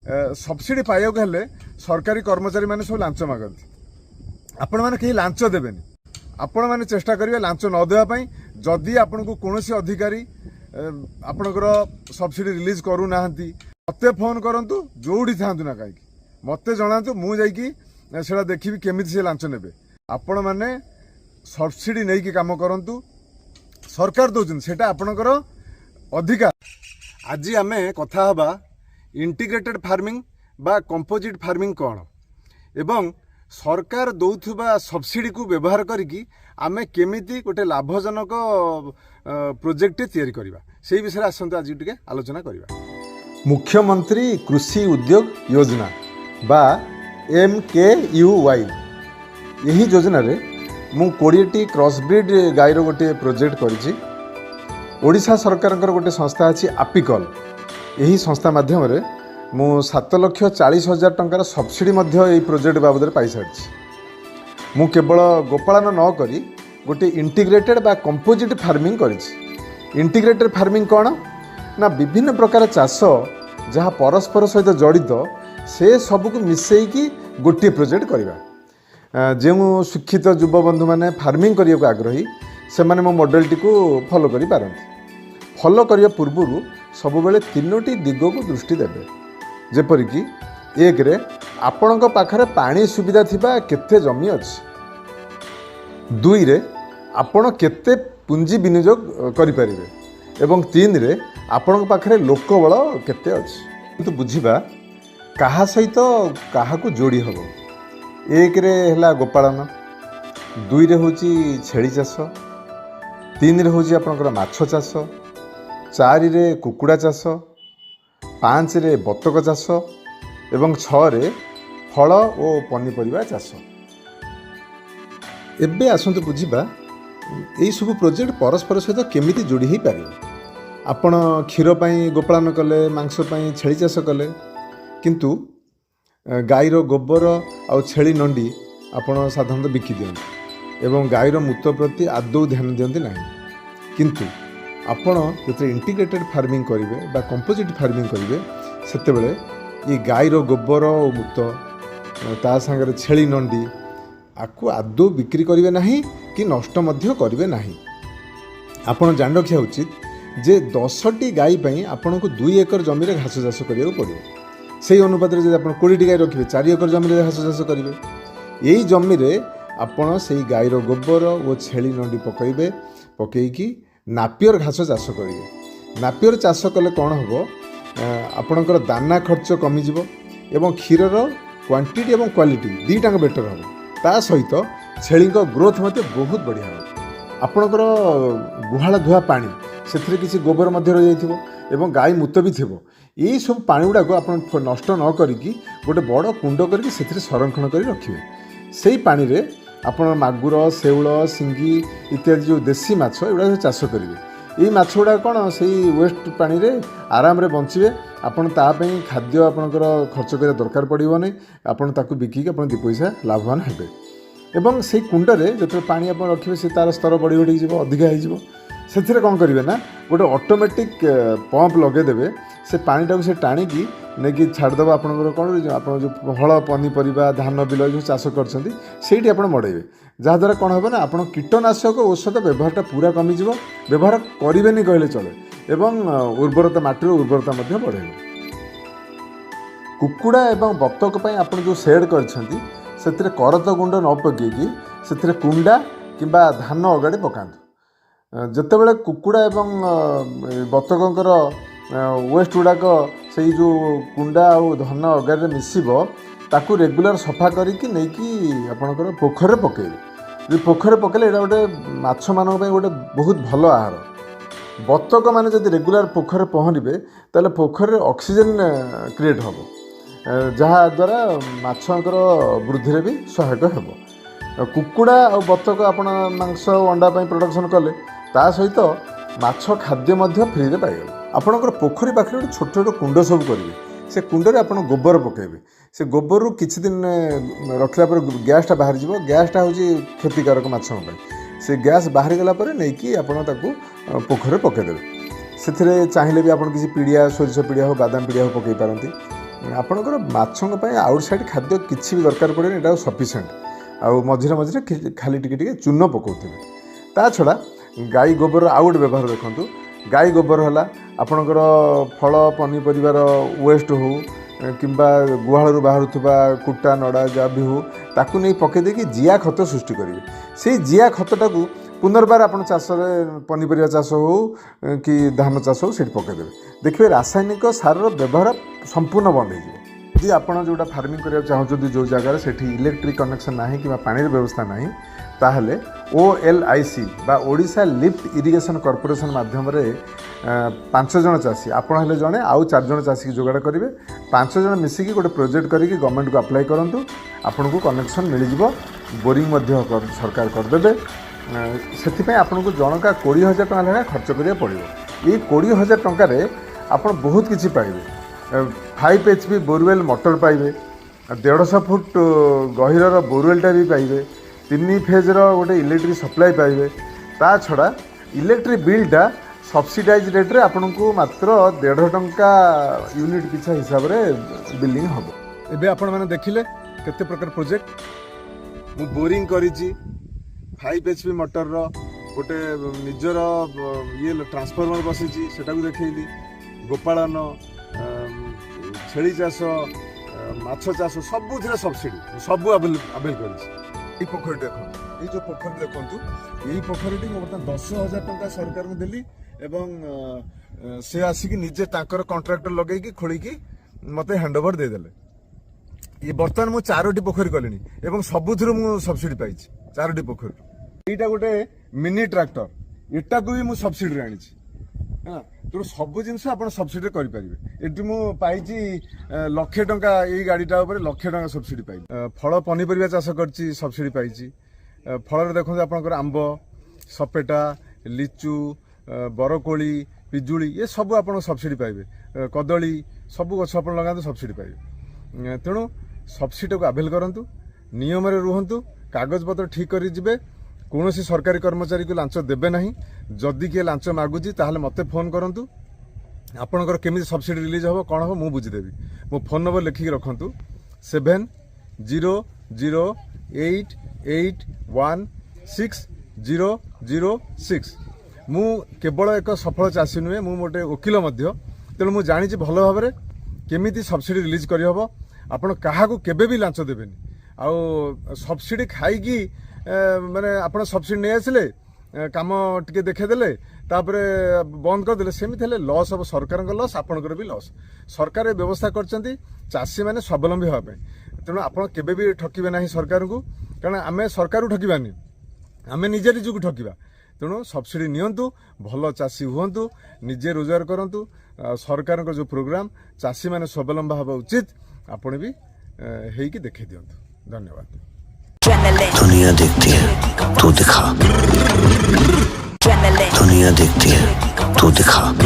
Subsidy पाइबा हेले सरकारी कर्मचारी मैंने सब लांच मागती आपण मैंने कहीं लांच देवेनि आपण मैंने चेष्टा करेंगे लांच न देवाई जदि आपण को कौन अधिकारी आपणकर सब्सिडी रिलीज करूना मत फोन करूँ जोड़ी था ना कहीं मत जनातु मुझे देखी केमी से लांच ने आपण मैंने सब्सिडी नहीं कि काम करूँ सरकार दौरान से आपणकर अधिकार। आज आम कथा हवा इंटीग्रेटेड फार्मिंग बा कंपोजिट फार्मिंग कौन एवं सरकार दौथुबा सब्सिडी को व्यवहार करिकी आमे केमिति गोटे लाभजनक प्रोजेक्ट तैयारी करबा से विषय आसंत आज टिके आलोचना करबा। मुख्यमंत्री कृषि उद्योग योजना बा MKUY यही योजना रे मु 20टी क्रॉसब्रीड गाईर गोटे प्रोजेक्ट करिछि। ओडिशा सरकार गोटे संस्था अछि आपिकल यही संस्था माध्यम रे मु 7,40,000 टंकार सब्सिडी यही प्रोजेक्ट बाबद पाई सारी। मु केवल गोपालन न करी गोटे इंटीग्रेटेड बा कंपोजिट फार्मिंग करिछि। इंटीग्रेटेड फार्मिंग कौन ना विभिन्न प्रकार चाष जहाँ परस्पर सहित जड़ित से सबको मिसईकी गोटे प्रोजेक्ट करवा। जो शिक्षित युवा बंधु मैंने फार्मिंग करने को आग्रही से माने मो मॉडल टी को फॉलो करि पारंती। फॉलो करिया पूर्वरु सब बेले 3टी दिग को दृष्टि देबे जेपरिकी एक रे आपणक पाखरे पानी सुविधा थिबा केते जमी अछि, 2 रे आपण केते पुंजी विनियोग करि परिबे एवं 3 रे आपणक पाखरे लोक बळ केते अछि। किंतु बुझिबा काहा सहित काहाकू जोड़ी हबो। एक रे हला गोपालन, 2 रे होची छेली चाष, 3 रे होची आपणकर माछ चाष, 4 रे कुकुड़ा चाष, 5 रे बतक चाष एवं 6 रे फल और पनीपरिया चाष। एबे आसंतु बुझिबा एई सब प्रोजेक्ट परस्पर सहित केमिति जोड़ी ही पारिबो। आपण क्षीर पई गोपालन कले, मांस पई छेली चाष कले, किंतु गाईर गोबर आ छेली नंडी आपण साधारणतः बिकी दियंती एवं गाईर मूत्र प्रति आदौ ध्यान दियंती नाही। किंतु आपण जो इंटीग्रेटेड फार्मिंग करेंगे बा कंपोजिट फार्मिंग करेंगे सेते बेले ये गाईर गोबर और मूत्र ता संगे छेली नंडी आपको आदौ बिक्री करेंगे नहीं कि नष्ट मध्य करेंगे नहीं। आपण जान रखा उचित जे 10टी गाई पई आपण को 2 एकर जमी रे घास चाष करिया पड़ो। से अनुपात रे जब आपण 20टी गाई रखिबे 4 एकर जमी रे घास चाष करिवे। यही जमी रे आपण से गाईर गोबर और छेली नंडी पकइबे, पकईकी नापियर घास चाष करेंगे। नापियर चाष कले कौन हम आपणकर दाना खर्च कमिजिव एवं क्षीर क्वांटिटी एवं क्वालिटी दीटाक बेटर हम। ता सहित छेली ग्रोथ मत बहुत बढ़िया हो। आपणकर गुहाल धुआ पानी से किसी गोबर रही एवं गाई मूत भी थी। यही सब पानी गुड़ाक आप नष्ट न करिकी गोटे बड़ कुंड करके संरक्षण कर रखिए। से पानी रे आपण मागुर, शेउल, सिंगी इत्यादि जो देसी माछ एगुड़ा चाष करेंगे। ये माछ गुड़ा कौन से वेस्ट पानी रे आराम रे बंचे। आपन तापई खाद्य आपणकर खर्च करा दरकार पड़ो नहीं। आपन ताकू बिकिक आप 2 पैसा लाभवान हेबे एवं से कुंड रे जो पानी आप रखिए से तार स्तर बढ़ी बढ़ी जीव अधिका हो। से कौन करेंगे ना गोटे ऑटोमेटिक पंप लगेदेवे से पानीटा से टाणिकी नहीं छाड़देव आपंकर कौन आप जो फल पनीपरिया धान बिल जो चाष कर मड़ेबे जहाँद्वारा कौन हम ना आप कीटनाशक औषध व्यवहारटा पूरा कमिज व्यवहार करें कहले चले एवं उर्वरता माटीर उर्वरता बढ़े। कुकुड़ा एवं बतक आप जो सेड कर करत गुंड न पकईकी से कुंडा किंबा धान अगाड़ी पकातु। जितेबाला कुकुड़ा एवं बतकर वेस्ट गुड़ाक से जो कुंडा और धान अगाड़ी मिसब ताकू रेगुलर सफा करके नहीं आपणकर पोखर पकेबे। पोखर पकेले यहाँ गोटे माछ मान गोटे बहुत भल आहार। बतक मैंने जब रेगुलर पोखर पहरिबे ताले पोखर ऑक्सीजन क्रिएट हम जहाँद्वारा माछकर वृद्धि भी सहायक हो। कुकुड़ा और बतक आप मांस अंडा प्रोडक्शन कले ता सहित माछ खाद्य फ्री रे पाइबे। आपणकर पोखरी पाखे गोटे छोट छोट कुंड सब करेंगे। से कुंडे आप गोबर पकेबे। से गोबर रू किछि दिन रखला पर गैसटा बाहर जीवो। गैसटा हूँ क्षतिकारक माछों से गैस बाहर गला पर नहीं कि आपन ताकू पोखर पकेदेवे। से चाहिए भी आप किसी पीड़िया सोरिष पीड़िया हो बादाम पीड़िया हो पकई पारती। ଆପଣଙ୍କର ମାଛଙ୍କ ପାଇଁ ଆଉଟସାଇଡ୍ ଖାଦ୍ୟ କିଛି ବି ଦରକାର ପଡ଼େନି, ଏଇଟା ସଫିସିଏଣ୍ଟ। ଆଉ ମଝିରେ ମଝିରେ ଖାଲି ଟିକେ ଟିକେ ଚୂନ ପକାଉଥିବେ। ତା ଛଡ଼ା ଗାଈ ଗୋବର ଆଉ ଗୋଟେ ବ୍ୟବହାର ଦେଖନ୍ତୁ। ଗାଈ ଗୋବର ହେଲା ଆପଣଙ୍କର ଫଳ ପନିପରିବାର ୱେଷ୍ଟ ହେଉ କିମ୍ବା ଗୁହାଳରୁ ବାହାରୁଥିବା କୁଟା ନଡ଼ା ଯାହା ବି ହେଉ ତାକୁ ନେଇ ପକାଇ ଦେଇକି ଜିଆ ଖତ ସୃଷ୍ଟି କରିବେ। ସେଇ ଜିଆ ଖତଟାକୁ ପୁନର୍ବାର ଆପଣ ଚାଷରେ ପନିପରିବା ଚାଷ ହେଉ କି ଧାନ ଚାଷ ହେଉ ସେଇଠି ପକାଇଦେବେ। ଦେଖିବେ ରାସାୟନିକ ସାରର ବ୍ୟବହାର ସମ୍ପୂର୍ଣ୍ଣ ବନ୍ଦ ହୋଇଯିବ। ଯଦି ଆପଣ ଯେଉଁଟା ଫାର୍ମିଂ କରିବାକୁ ଚାହୁଁଛନ୍ତି ଯେଉଁ ଜାଗାରେ ସେଠି ଇଲେକ୍ଟ୍ରିକ୍ କନେକ୍ସନ୍ ନାହିଁ କିମ୍ବା ପାଣିର ବ୍ୟବସ୍ଥା ନାହିଁ, ତାହେଲେ OLIC ବା ଓଡ଼ିଶା ଲିଫ୍ଟ ଇରିଗେସନ୍ କର୍ପୋରେସନ୍ ମାଧ୍ୟମରେ 5 ଜଣ ଚାଷୀ, ଆପଣ ହେଲେ ଜଣେ ଆଉ 4 ଜଣ ଚାଷୀକି ଯୋଗାଡ଼ କରିବେ। 5 ଜଣ ମିଶିକି ଗୋଟେ ପ୍ରୋଜେକ୍ଟ କରିକି ଗଭର୍ଣ୍ଣମେଣ୍ଟକୁ ଆପ୍ଲାଏ କରନ୍ତୁ, ଆପଣଙ୍କୁ କନେକ୍ସନ୍ ମିଳିଯିବ। ବୋରିଂ ମଧ୍ୟ ସରକାର କରିଦେବେ। ସେଥିପାଇଁ ଆପଣଙ୍କୁ ଜଣକା 20,000 ଟଙ୍କା ଲେଖାଏଁ ଖର୍ଚ୍ଚ କରିବାକୁ ପଡ଼ିବ। ଏଇ 20,000 ଟଙ୍କାରେ ଆପଣ ବହୁତ କିଛି ପାଇବେ। 5 HP ବୋରୱେଲ୍ ମଟର ପାଇବେ, 150 ଫୁଟ ଗହିରର ବୋରୱେଲ୍ଟା ବି ପାଇବେ, 3 ଫେଜ୍ର ଗୋଟେ ଇଲେକ୍ଟ୍ରିକ୍ ସପ୍ଲାଏ ପାଇବେ। ତା ଛଡ଼ା ଇଲେକ୍ଟ୍ରିକ୍ ବିଲ୍ଟା ସବସିଡାଇଜ୍ ରେଟ୍ରେ ଆପଣଙ୍କୁ ମାତ୍ର 1.5 ଟଙ୍କା ୟୁନିଟ୍ ପିଛା ହିସାବରେ ବିଲିଂ ହେବ। ଏବେ ଆପଣମାନେ ଦେଖିଲେ କେତେ ପ୍ରକାର ପ୍ରୋଜେକ୍ଟ। ମୁଁ ବୋରିଂ କରିଛି, 5 HP ମଟରର ଗୋଟେ ନିଜର ଇଏ ଟ୍ରାନ୍ସଫର୍ମର ବସିଛି, ସେଟାକୁ ଦେଖେଇଲି। ଗୋପାଳନ, ଛେଳି ଚାଷ, ମାଛ ଚାଷ ସବୁଥିରେ ସବସିଡି ସବୁ ଆଭେଲ କରିଛି। ଏଇ ପୋଖରୀ ଦେଖନ୍ତୁ, ଏଇ ଯେଉଁ ପୋଖରୀ ଦେଖନ୍ତୁ, ଏଇ ପୋଖରୀଟି ମୁଁ ବର୍ତ୍ତମାନ 10,000 ଟଙ୍କା ସରକାରଙ୍କୁ ଦେଲି ଏବଂ ସେ ଆସିକି ନିଜେ ତାଙ୍କର କଣ୍ଟ୍ରାକ୍ଟର ଲଗେଇକି ଖୋଳିକି ମୋତେ ହ୍ୟାଣ୍ଡ ଓଭର ଦେଇଦେଲେ। ଇଏ ବର୍ତ୍ତମାନ ମୁଁ 4ଟି ପୋଖରୀ କଲିଣି ଏବଂ ସବୁଥିରୁ ମୁଁ ସବସିଡି ପାଇଛି 4ଟି ପୋଖରୀରୁ। ଏଇଟା ଗୋଟେ ମିନି ଟ୍ରାକ୍ଟର, ଏଟାକୁ ବି ମୁଁ ସବସିଡିରେ ଆଣିଛି। ହଁ, ତେଣୁ ସବୁ ଜିନିଷ ଆପଣ ସବସିଡିରେ କରିପାରିବେ। ଏଠି ମୁଁ ପାଇଛି 1,00,000 ଟଙ୍କା, ଏଇ ଗାଡ଼ିଟା ଉପରେ 1,00,000 ଟଙ୍କା ସବସିଡି ପାଇଛି। ଫଳ ପନିପରିବା ଚାଷ କରିଛି, ସବସିଡି ପାଇଛି। ଫଳରେ ଦେଖନ୍ତୁ ଆପଣଙ୍କର ଆମ୍ବ, ସପେଟା, ଲିଚୁ, ବରକୋଳି, ପିଜୁଳି ଏ ସବୁ ଆପଣ ସବସିଡି ପାଇବେ। କଦଳୀ ସବୁ ଗଛ ଆପଣ ଲଗାନ୍ତୁ, ସବସିଡି ପାଇବେ। ତେଣୁ ସବସିଡିକୁ ଆଭେଲ କରନ୍ତୁ, ନିୟମରେ ରୁହନ୍ତୁ, କାଗଜପତ୍ର ଠିକ୍ କରି ଯିବେ। କୌଣସି ସରକାରୀ କର୍ମଚାରୀକୁ ଲାଞ୍ଚ ଦେବେ ନାହିଁ। ଯଦି କିଏ ଲାଞ୍ଚ ମାଗୁଛି ତାହେଲେ ମୋତେ ଫୋନ୍ କରନ୍ତୁ। ଆପଣଙ୍କର କେମିତି ସବସିଡି ରିଲିଜ୍ ହେବ କ'ଣ ହେବ ମୁଁ ବୁଝିଦେବି। ମୋ ଫୋନ୍ ନମ୍ବର ଲେଖିକି ରଖନ୍ତୁ, 7008816006। ମୁଁ କେବଳ ଏକ ସଫଳ ଚାଷୀ ନୁହେଁ, ମୁଁ ଗୋଟେ ଓକିଲ ମଧ୍ୟ। ତେଣୁ ମୁଁ ଜାଣିଛି ଭଲ ଭାବରେ କେମିତି ସବସିଡି ରିଲିଜ୍ କରିହେବ। ଆପଣ କାହାକୁ କେବେ ବି ଲାଞ୍ଚ ଦେବେନି। ଆଉ ସବସିଡି ଖାଇକି ମାନେ ଆପଣ ସବସିଡି ନେଇ ଆସିଲେ, କାମ ଟିକେ ଦେଖେଇଦେଲେ, ତାପରେ ବନ୍ଦ କରିଦେଲେ, ସେମିତି ହେଲେ ଲସ୍ ହେବ। ସରକାରଙ୍କ ଲସ୍, ଆପଣଙ୍କର ବି ଲସ୍। ସରକାର ଏ ବ୍ୟବସ୍ଥା କରିଛନ୍ତି ଚାଷୀମାନେ ସ୍ୱାବଲମ୍ବୀ ହେବା ପାଇଁ। ତେଣୁ ଆପଣ କେବେ ବି ଠକିବେ ନାହିଁ ସରକାରଙ୍କୁ, କାରଣ ଆମେ ସରକାରକୁ ଠକିବାନି, ଆମେ ନିଜେ ନିଜକୁ ଠକିବା। ତେଣୁ ସବସିଡି ନିଅନ୍ତୁ, ଭଲ ଚାଷୀ ହୁଅନ୍ତୁ, ନିଜେ ରୋଜଗାର କରନ୍ତୁ। ସରକାରଙ୍କ ଯେଉଁ ପ୍ରୋଗ୍ରାମ ଚାଷୀମାନେ ସ୍ୱାବଲମ୍ବୀ ହେବା ଉଚିତ, ଆପଣ ବି ହେଇକି ଦେଖେଇ ଦିଅନ୍ତୁ। ଧନ୍ୟବାଦ। दुनिया देखती है तू दिखा, दुनिया देखती है तू दिखा।